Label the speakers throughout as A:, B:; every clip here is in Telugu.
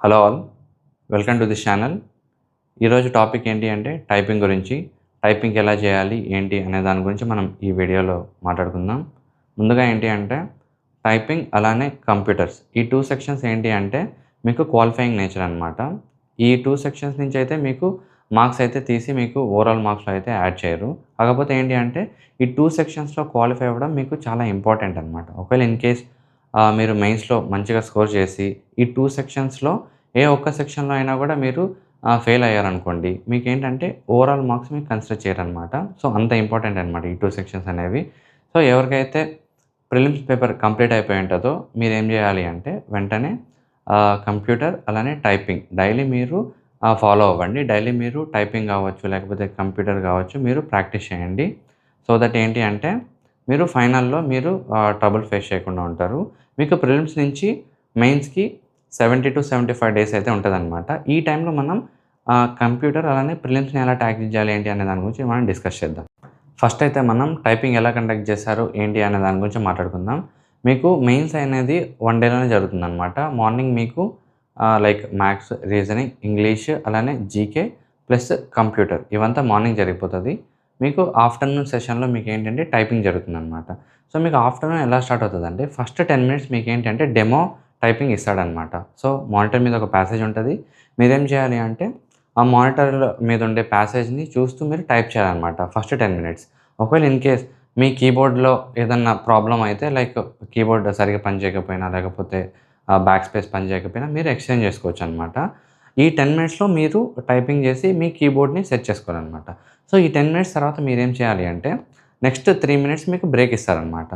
A: Hello all, welcome to this channel. ఈరోజు టాపిక్ ఏంటి అంటే టైపింగ్ గురించి. టైపింగ్ ఎలా చేయాలి ఏంటి అనే దాని గురించి మనం ఈ వీడియోలో మాట్లాడుకుందాం. ముందుగా ఏంటి అంటే టైపింగ్ అలానే కంప్యూటర్స్ ఈ 2 సెక్షన్స్ ఏంటి అంటే మీకు క్వాలిఫైయింగ్ నేచర్ అనమాట. ఈ 2 సెక్షన్స్ నుంచి అయితే మీకు మార్క్స్ అయితే తీసి మీకు ఓవరాల్ మార్క్స్‌లో అయితే యాడ్ చేయరు. కాకపోతే ఏంటి అంటే ఈ 2 సెక్షన్స్‌లో క్వాలిఫై అవ్వడం మీకు చాలా ఇంపార్టెంట్ అనమాట. ఒకవేళ ఇన్ కేస్ మీరు మెయిన్స్‌లో మంచిగా స్కోర్ చేసి ఈ 2 సెక్షన్స్‌లో ఏ ఒక్క సెక్షన్‌లో అయినా కూడా మీరు ఫెయిల్ అయ్యారనుకోండి, మీకేంటంటే ఓవరాల్ మార్క్స్ మీకు కన్సిడర్ చేయరనమాట. సో, అంత ఇంపార్టెంట్ అనమాట ఈ 2 సెక్షన్స్ అనేవి. సో, ఎవరికైతే ప్రిలిమ్స్ పేపర్ కంప్లీట్ అయిపోయి ఉంటదో మీరేం చేయాలి అంటే వెంటనే కంప్యూటర్ అలానే టైపింగ్ డైలీ మీరు ఫాలో అవ్వండి. డైలీ మీరు టైపింగ్ కావచ్చు, లేకపోతే కంప్యూటర్ కావచ్చు, మీరు ప్రాక్టీస్ చేయండి. సో దట్ ఏంటి అంటే మీరు ఫైనల్‌లో మీరు ట్రబుల్ ఫేస్ చేయకుండా ఉంటారు. మీకు ప్రిలిమ్స్ నుంచి మెయిన్స్‌కి 70-75 డేస్ అయితే ఉంటదనమాట. ఈ టైంలో మనం కంప్యూటర్ అలానే ప్రిలిమ్స్‌ని ఎలా టాకిల్ చేయాలి ఏంటి అనే దాని గురించి మనం డిస్కస్ చేద్దాం. ఫస్ట్ అయితే మనం టైపింగ్ ఎలా కండక్ట్ చేశారు ఏంటి అనే దాని గురించి మాట్లాడుకుందాం. మీకు మెయిన్స్ అనేది 1 డేలోనే జరుగుతుందనమాట. మార్నింగ్ మీకు లైక్ మ్యాథ్స్, రీజనింగ్, ఇంగ్లీష్ అలానే జీకే ప్లస్ కంప్యూటర్ ఇవంతా మార్నింగ్ జరిగిపోతది. మీకు ఆఫ్టర్‌నూన్ సెషన్‌లో మీకేంటంటే టైపింగ్ జరుగుతుందనమాట. సో, మీకు ఆఫ్టర్‌నూన్ ఎలా స్టార్ట్ అవుతదంటే ఫస్ట్ 10 మినిట్స్ మీకేంటంటే డెమో టైపింగ్ ఇస్తాడనమాట. సో, మానిటర్ మీద ఒక ప్యాసేజ్ ఉంటది. మీరేం చేయాలి అంటే ఆ మానిటర్ మీద ఉండే ప్యాసేజ్‌ని చూస్తూ మీరు టైప్ చేయాలనమాట ఫస్ట్ 10 మినిట్స్. ఒకవేళ ఇన్ కేస్ మీ కీబోర్డ్‌లో ఏదన్నా ప్రాబ్లమ్ అయితే లైక్ కీబోర్డ్ సరిగ్గా పనిచేయకపోయినా, లేకపోతే బ్యాక్ స్పేస్ పనిచేయకపోయినా మీరు ఎక్స్చేంజ్ చేసుకోవచ్చనమాట. ఈ 10 మినిట్స్‌లో మీరు టైపింగ్ చేసి మీ కీబోర్డ్‌ని సెట్ చేసుకోవాలనమాట. సో, ఈ 10 మినిట్స్ తర్వాత మీరేం చేయాలి అంటే నెక్స్ట్ 3 మినిట్స్ మీకు బ్రేక్ ఇస్తారనమాట.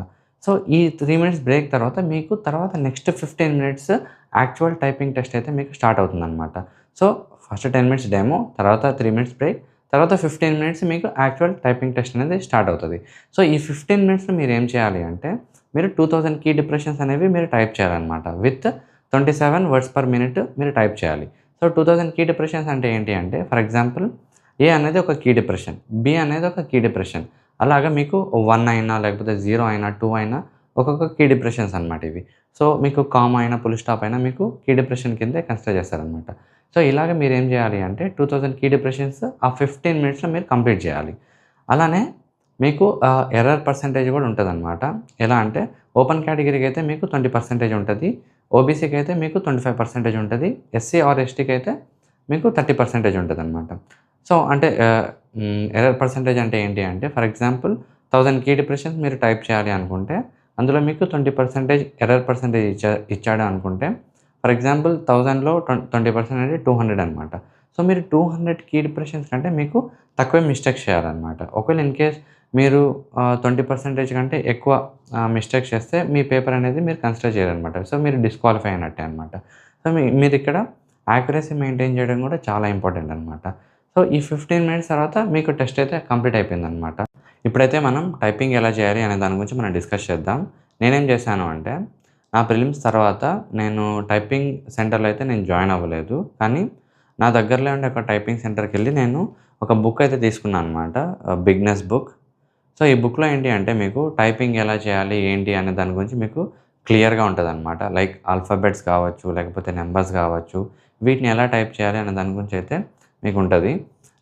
A: సో, ఈ 3 మినిట్స్ బ్రేక్ తర్వాత మీకు తర్వాత next 15 minutes actual typing test అయితే మీకు స్టార్ట్ అవుతుందనమాట. సో, ఫస్ట్ 10 మినిట్స్ డెమో, తర్వాత 3 మినిట్స్ బ్రేక్, తర్వాత 15 మినిట్స్ మీకు యాక్చువల్ టైపింగ్ టెస్ట్ అనేది స్టార్ట్ అవుతది. సో, ఈ 15 మినిట్స్‌లో మీరేం చేయాలి అంటే మీరు 2000 కీ డిప్రెషన్స్ అనేవి మీరు టైప్ చేయాలనమాట. విత్ 27 వర్డ్స్ పర్ మినిట్ మీరు టైప్ చేయాలి. సో, 2000 కీ డిప్రెషన్స్ అంటే ఏంటి అంటే ఫర్ ఎగ్జాంపుల్ ఏ అనేది ఒక కీ డిప్రెషన్, బి అనేది ఒక కీ డిప్రెషన్. అలాగా మీకు 1 అయినా, లేకపోతే 0 అయినా, 2 అయినా ఒక్కొక్క కీ డిప్రెషన్స్ అనమాట ఇవి. సో, మీకు కామా అయినా, ఫుల్ స్టాప్ అయినా మీకు కీ డిప్రెషన్ కిందే కన్సిడర్ చేస్తారనమాట. సో, ఇలాగ మీరేం చేయాలి అంటే 2000 కీ డిప్రెషన్స్ ఆ 15 మినిట్స్‌లో మీరు కంప్లీట్ చేయాలి. అలానే మీకు ఎర్రర్ పర్సెంటేజ్ కూడా ఉంటదనమాట. ఎలా అంటే ఓపెన్ కేటగిరీకి అయితే మీకు 20% ఉంటది. ఓబీసీకి అయితే మీకు 25% ఉంటది. ఎస్సీ ఆర్ ఎస్టీకి అయితే మీకు 30% ఉంటదనమాట. సో, అంటే ఎర్రర్ పర్సెంటేజ్ అంటే ఏంటి అంటే ఫర్ ఎగ్జాంపుల్ 1000 కీ డిప్రెషన్స్ మీరు టైప్ చేయాలి అనుకుంటే అందులో మీకు 20% ఎర్రర్ పర్సెంటేజ్ ఇచ్చాడు అనుకుంటే ఫర్ ఎగ్జాంపుల్ 1000లో 20% అంటే 200 అనమాట. సో, మీరు 200 కీ డిప్రెషన్స్ కంటే మీకు తక్కువే మిస్టేక్స్ చేయాలనమాట. ఒకవేళ ఇన్ కేస్ మీరు 20% కంటే ఎక్కువ మిస్టేక్స్ చేస్తే మీ పేపర్ అనేది మీరు కన్సిడర్ చేయరనమాట. సో, మీరు డిస్‌క్వాలిఫై అయినట్టే అనమాట. సో, మీరిక్కడ యాక్యురసీ మెయింటైన్ చేయడం కూడా చాలా ఇంపార్టెంట్ అనమాట. సో, ఈ 15 మినిట్స్ తర్వాత మీకు టెస్ట్ అయితే కంప్లీట్ అయిపోయిందనమాట. ఇప్పుడైతే మనం టైపింగ్ ఎలా చేయాలి అనే దాని గురించి మనం డిస్కస్ చేద్దాం. నేనేం చేశాను అంటే నా ప్రిలిమ్స్ తర్వాత నేను టైపింగ్ సెంటర్‌లో అయితే నేను జాయిన్ అవ్వలేదు. కానీ నా దగ్గరలో ఉండే ఒక టైపింగ్ సెంటర్‌కెళ్ళి నేను ఒక బుక్ అయితే తీసుకున్నాను అనమాట. Beginners book. సో, ఈ బుక్‌లో ఏంటి అంటే మీకు టైపింగ్ ఎలా చేయాలి, ఏంటి అనే దాని గురించి మీకు క్లియర్‌గా ఉంటదనమాట. లైక్ ఆల్ఫాబెట్స్ కావచ్చు, లేకపోతే నంబర్స్ కావచ్చు, వీటిని ఎలా టైప్ చేయాలి అనే దాని గురించి అయితే మీకుంటది.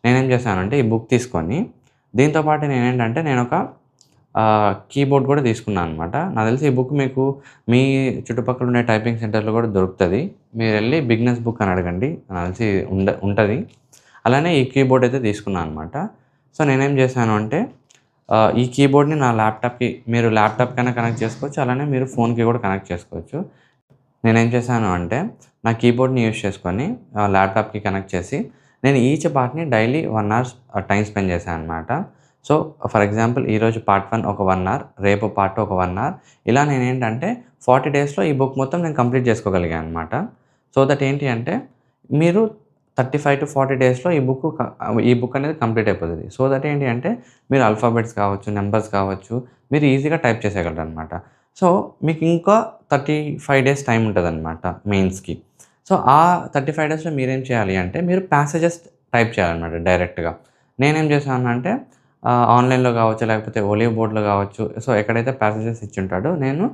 A: నేనేం చేశానంటే ఈ బుక్ తీసుకొని దీంతో పాటు నేనేంటంటే నేనొక కీబోర్డ్ కూడా తీసుకున్నాను అనమాట. నాకు తెలిసి ఈ బుక్ మీకు మీ చుట్టుపక్కల ఉండే టైపింగ్ సెంటర్‌లో కూడా దొరుకుతది. మీరెళ్లి బిగినర్స్ బుక్ అని అడగండి. నాకు తెలిసి ఉంటది. అలానే ఈ కీబోర్డ్ అయితే తీసుకున్నాను అనమాట. సో, నేనేం చేశాను అంటే ఈ కీబోర్డ్‌ని నా ల్యాప్‌టాప్‌కి మీరు ల్యాప్‌టాప్‌కైనా కనెక్ట్ చేసుకోవచ్చు. అలానే మీరు ఫోన్‌కి కూడా కనెక్ట్ చేసుకోవచ్చు. నేనేం చేశాను అంటే నా కీబోర్డ్‌ని యూజ్ చేసుకొని ల్యాప్‌టాప్‌కి కనెక్ట్ చేసి నేను ఈచ్ పార్ట్‌ని డైలీ 1 అవర్ టైమ్ స్పెండ్ చేశాను అనమాట. సో, ఫర్ ఎగ్జాంపుల్ ఈరోజు పార్ట్ 1 ఒక 1 అవర్, రేపు పార్ట్ 2 ఒక 1 అవర్ ఇలా నేనేంటంటే 40 డేస్‌లో ఈ బుక్ మొత్తం నేను కంప్లీట్ చేసుకోగలిగాను అనమాట. సో దట్ ఏంటి అంటే మీరు 35-40 డేస్‌లో ఈ బుక్ అనేది కంప్లీట్ అయిపోతది. సో దట్ ఏంటి అంటే మీరు ఆల్ఫాబెట్స్ కావచ్చు, నంబర్స్ కావచ్చు, మీరు ఈజీగా టైప్ చేసేయగలరనమాట. సో, మీకు ఇంకా 35 డేస్ టైమ్ ఉంటదనమాట మెయిన్స్‌కి. సో, ఆ 35 డేస్‌లో మీరేం చేయాలి అంటే మీరు ప్యాసేజెస్ టైప్ చేయాలనమాట డైరెక్ట్‌గా. నేనేం చేశానంటే ఆన్‌లైన్‌లో కావచ్చు, లేకపోతే ఓలివ్ బోర్డ్‌లో కావచ్చు, సో, ఎక్కడైతే ప్యాసేజెస్ ఇచ్చుంటాడో నేను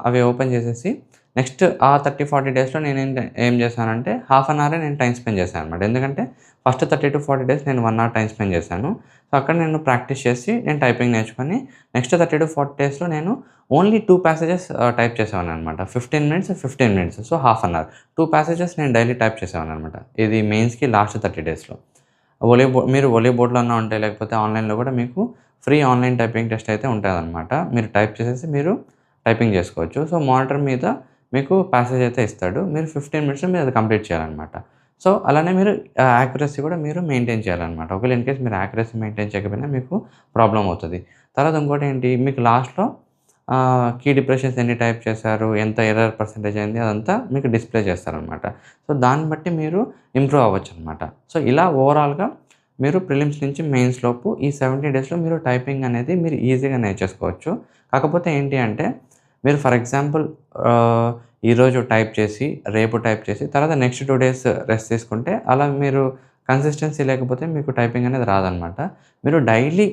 A: అవి ఓపెన్ చేసేసి నెక్స్ట్ ఆ 30-40 డేస్‌లో ఏం చేశానంటే హాఫ్ అన్ అవరే నేను టైమ్ స్పెండ్ చేశాను అనమాట. ఎందుకంటే ఫస్ట్ 30-40 డేస్ నేను 1 అవర్ టైమ్ స్పెండ్ చేశాను. సో, అక్కడ నేను ప్రాక్టీస్ చేసి నేను టైపింగ్ నేర్చుకొని నెక్స్ట్ 30-40 డేస్‌లో నేను ఓన్లీ 2 ప్యాసేజెస్ టైప్ చేసేవాడిననమాట. 15 minutes, 15 minutes. So, half an hour. 2 passages నేను డైలీ టైప్ చేసేవాడిననమాట. ఇది మెయిన్స్‌కి లాస్ట్ 30 డేస్‌లో. మీరు ఒలే బోర్డ్‌లో అన్నా ఉంటాయి. లేకపోతే ఆన్‌లైన్‌లో కూడా మీకు ఫ్రీ ఆన్‌లైన్ టైపింగ్ టెస్ట్ అయితే ఉంటదనమాట. మీరు టైప్ చేసేసి మీరు టైపింగ్ చేసుకోవచ్చు. సో, మానిటర్ మీద మీకు ప్యాసేజ్ అయితే ఇస్తాడు. మీరు 15 మినిట్స్‌లో మీరు అది కంప్లీట్ చేయాలనమాట. సో, అలానే మీరు యాక్యురసీ కూడా మీరు మెయింటైన్ చేయాలనమాట. ఒకవేళ ఇన్‌కేస్ మీరు యాక్యురసీ మెయింటైన్ చేయకపోయినా మీకు ప్రాబ్లమ్ అవుతది. తర్వాత ఇంకోటేంటి మీకు లాస్ట్‌లో కీ డిప్రెషన్స్ ఎన్ని టైప్ చేశారు, ఎంత ఎర్రర్ పర్సెంటేజ్ అయింది అదంతా మీకు డిస్‌ప్లే చేస్తారనమాట. సో, దాన్ని బట్టి మీరు ఇంప్రూవ్ అవ్వచ్చనమాట. సో, ఇలా ఓవరాల్‌గా మీరు ప్రిలిమ్స్ నుంచి మెయిన్స్ లోపు ఈ 70 డేస్‌లో మీరు టైపింగ్ అనేది మీరు ఈజీగా నేర్చేసుకోవచ్చు. కాకపోతే ఏంటి అంటే మీరు ఫర్ ఎగ్జాంపుల్ ఈరోజు టైప్ చేసి, రేపు టైప్ చేసి, తర్వాత నెక్స్ట్ 2 డేస్ రెస్ట్ తీసుకుంటే అలా మీరు కన్సిస్టెన్సీ లేకపోతే మీకు టైపింగ్ అనేది రాదనమాట. మీరు డైలీ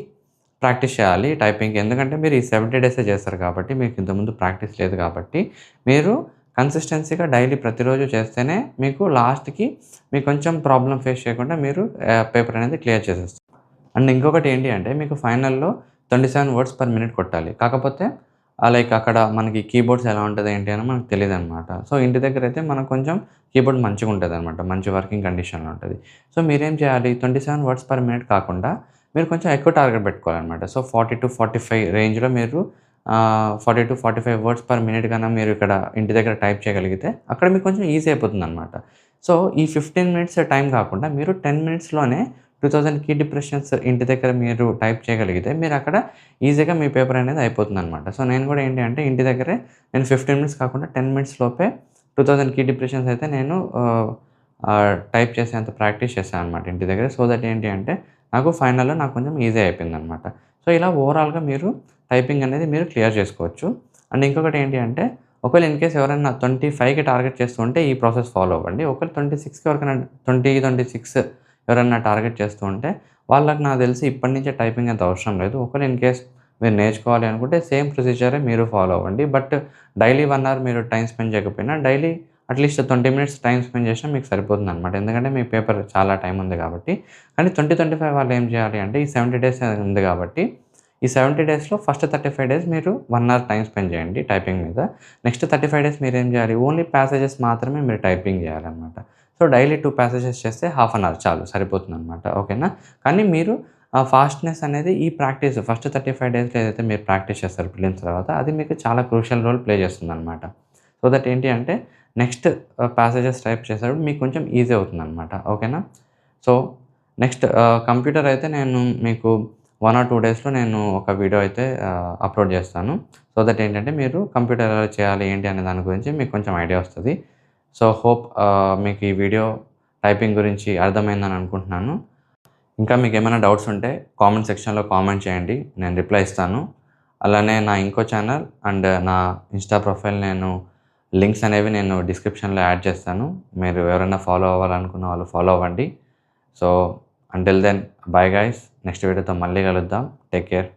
A: ప్రాక్టీస్ చేయాలి టైపింగ్‌కి. ఎందుకంటే మీరు ఈ 70 డేసే చేస్తారు కాబట్టి మీకు ఇంతకుముందు ప్రాక్టీస్ లేదు కాబట్టి మీరు కన్సిస్టెన్సీగా డైలీ ప్రతిరోజు చేస్తేనే మీకు లాస్ట్‌కి మీకు కొంచెం ప్రాబ్లమ్ ఫేస్ చేయకుండా మీరు పేపర్ అనేది క్లియర్ చేసేస్తారు. అండ్ ఇంకొకటి ఏంటి అంటే మీకు ఫైనల్‌లో 27 వర్డ్స్ పర్ మినిట్ కొట్టాలి. కాకపోతే లైక్ అక్కడ మనకి కీబోర్డ్స్ ఎలా ఉంటది ఏంటి అని మనకు తెలీదనమాట. సో, ఇంటి దగ్గరైతే మనకు కొంచెం కీబోర్డ్ మంచిగుంటదనమాట. మంచి వర్కింగ్ కండిషన్‌లో ఉంటది. సో, మీరేం చేయాలి 27 వర్డ్స్ పర్ మినిట్ కాకుండా మీరు కొంచెం ఎక్కువ టార్గెట్ పెట్టుకోవాలనమాట. సో, 40-45 రేంజ్‌లో మీరు 40-45 వర్డ్స్ పర్ మినిట్ కన్నా మీరు ఇక్కడ ఇంటి దగ్గర టైప్ చేయగలిగితే అక్కడ మీకు కొంచెం ఈజీ అయిపోతుందనమాట. సో, ఈ 15 మినిట్స్ టైం కాకుండా మీరు 10 మినిట్స్‌లోనే 2000 కీ డిప్రెషన్స్ ఇంటి దగ్గర మీరు టైప్ చేయగలిగితే మీరక్కడ ఈజీగా మీ పేపర్ అనేది అయిపోతుందనమాట. సో, నేను కూడా ఏంటి అంటే ఇంటి దగ్గరే నేను 15 మినిట్స్ కాకుండా 10 మినిట్స్ లోపే 2000 కీ డిప్రెషన్స్ అయితే నేను టైప్ చేసేంత ప్రాక్టీస్ చేశాననమాట ఇంటి దగ్గర. సో దట్ ఏంటి అంటే నాకు ఫైనల్‌లో నాకు కొంచెం ఈజీ అయిపోయిందనమాట. సో, ఇలా ఓవరాల్‌గా మీరు టైపింగ్ అనేది మీరు క్లియర్ చేసుకోవచ్చు. అండ్ ఇంకొకటి ఏంటి అంటే ఒకవేళ ఇన్‌కేస్ ఎవరైనా 25కి టార్గెట్ చేస్తూ ఉంటే ఈ ప్రాసెస్ ఫాలో అవ్వండి. ఒకవేళ 26కి ఎవరికైనా 26 ఎవరన్నా టార్గెట్ చేస్తూ ఉంటే వాళ్ళకి నాకు తెలిసి ఇప్పటి నుంచే టైపింగ్ అంత అవసరం లేదు. ఒకవేళ ఇన్‌కేస్ మీరు నేర్చుకోవాలి అనుకుంటే సేమ్ ప్రొసీజరే మీరు ఫాలో అవ్వండి. బట్ డైలీ 1 అవర్ మీరు టైమ్ స్పెండ్ చేయకపోయినా daily at least 20 minutes time spend చేసినా మీకు సరిపోతుందనమాట. ఎందుకంటే మీ పేపర్ చాలా టైం ఉంది కాబట్టి. కానీ 25 వాళ్ళు ఏం చేయాలి అంటే ఈ 70 డేస్ ఉంది కాబట్టి ఈ 70 డేస్‌లో ఫస్ట్ 35 డేస్ మీరు 1 అవర్ టైమ్ స్పెండ్ చేయండి టైపింగ్ మీద. నెక్స్ట్ 35 డేస్ మీరేం చేయాలి ఓన్లీ ప్యాసేజెస్ మాత్రమే మీరు టైపింగ్ చేయాలనమాట. సో, డైలీ 2 ప్యాసేజెస్ చేస్తే హాఫ్ అన్ అవర్ చాలు సరిపోతుందనమాట. ఓకేనా? కానీ మీరు ఆ ఫాస్ట్‌నెస్ అనేది ఈ ప్రాక్టీస్ ఫస్ట్ 35 డేస్‌లో ఏదైతే మీరు ప్రాక్టీస్ చేస్తారో ప్రిలిమ్స్ తర్వాత అది మీకు చాలా క్రూషియల్ రోల్ ప్లే చేస్తుందనమాట. సో దట్ ఏంటి అంటే నెక్స్ట్ ప్యాసేజెస్ టైప్ చేసేటప్పుడు మీకు కొంచెం ఈజీ అవుతుందనమాట. ఓకేనా? సో, నెక్స్ట్ కంప్యూటర్ అయితే నేను మీకు 1 ఆర్ 2 డేస్‌లో నేను ఒక వీడియో అయితే అప్‌లోడ్ చేస్తాను. సో దట్ ఏంటంటే మీరు కంప్యూటర్ ఎలా చేయాలి ఏంటి అనే దాని గురించి మీకు కొంచెం ఐడియా వస్తది. సో, హోప్ మీకు ఈ వీడియో టైపింగ్ గురించి అర్థమైందని అనుకుంటున్నాను. ఇంకా మీకేమైనా డౌట్స్ ఉంటే కామెంట్ సెక్షన్‌లో కామెంట్ చేయండి. నేను రిప్లై ఇస్తాను. అలానే నా ఇంకో ఛానల్ అండ్ నా ఇన్‌స్టా ప్రొఫైల్ లింక్స్ అనేవి నేను డిస్క్రిప్షన్‌లో యాడ్ చేస్తాను. మీరు ఎవరైనా ఫాలో అవ్వాలనుకున్న వాళ్ళు ఫాలో అవ్వండి. So, until then bye guys. Next వీడియోతో మళ్ళీ కలుద్దాం. Take care.